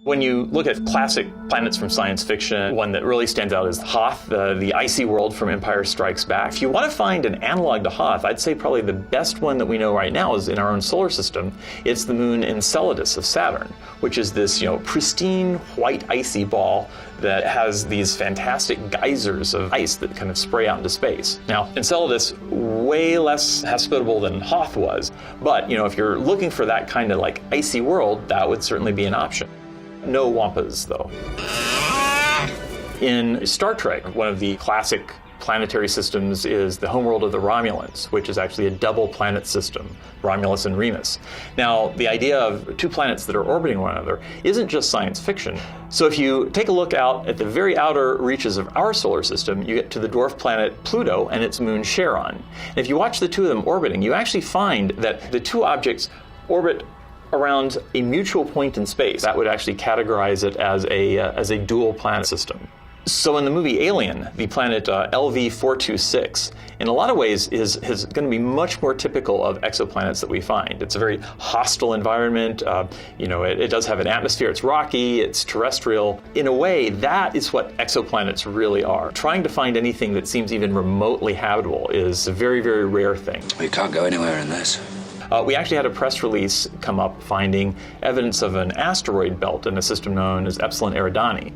When you look at classic planets from science fiction, one that really stands out is Hoth, the icy world from Empire Strikes Back. If you want to find an analog to Hoth, I'd say probably the best one that we know right now is in our own solar system. It's the moon Enceladus of Saturn, which is this, pristine white icy ball that has these fantastic geysers of ice that kind of spray out into space. Now, Enceladus, way less hospitable than Hoth was, but if you're looking for that kind of like icy world, that would certainly be an option. No wampas, though. In Star Trek, one of the classic planetary systems is the homeworld of the Romulans, which is actually a double planet system, Romulus and Remus. Now, the idea of two planets that are orbiting one another isn't just science fiction. So if you take a look out at the very outer reaches of our solar system, you get to the dwarf planet Pluto and its moon Charon. And if you watch the two of them orbiting, you actually find that the two objects orbit around a mutual point in space. That would actually categorize it as a dual planet system. So in the movie Alien, the planet LV-426, in a lot of ways is going to be much more typical of exoplanets that we find. It's a very hostile environment. It does have an atmosphere. It's rocky. It's terrestrial. In a way, that is what exoplanets really are. Trying to find anything that seems even remotely habitable is a very, very rare thing. We can't go anywhere in this. We actually had a press release come up finding evidence of an asteroid belt in a system known as Epsilon Eridani.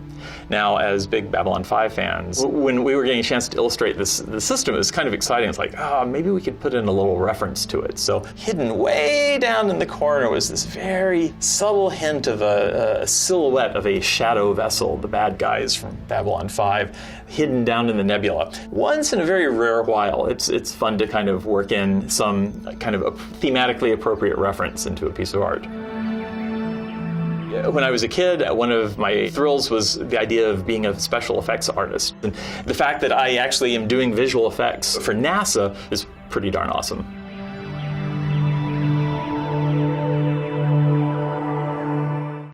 Now, as big Babylon 5 fans, when we were getting a chance to illustrate the system, it was kind of exciting. It's like, maybe we could put in a little reference to it. So hidden way down in the corner was this very subtle hint of a silhouette of a shadow vessel, the bad guys from Babylon 5, hidden down in the nebula. Once in a very rare while, it's fun to kind of work in some kind of a thematically appropriate reference into a piece of art. When I was a kid, one of my thrills was the idea of being a special effects artist. And the fact that I actually am doing visual effects for NASA is pretty darn awesome.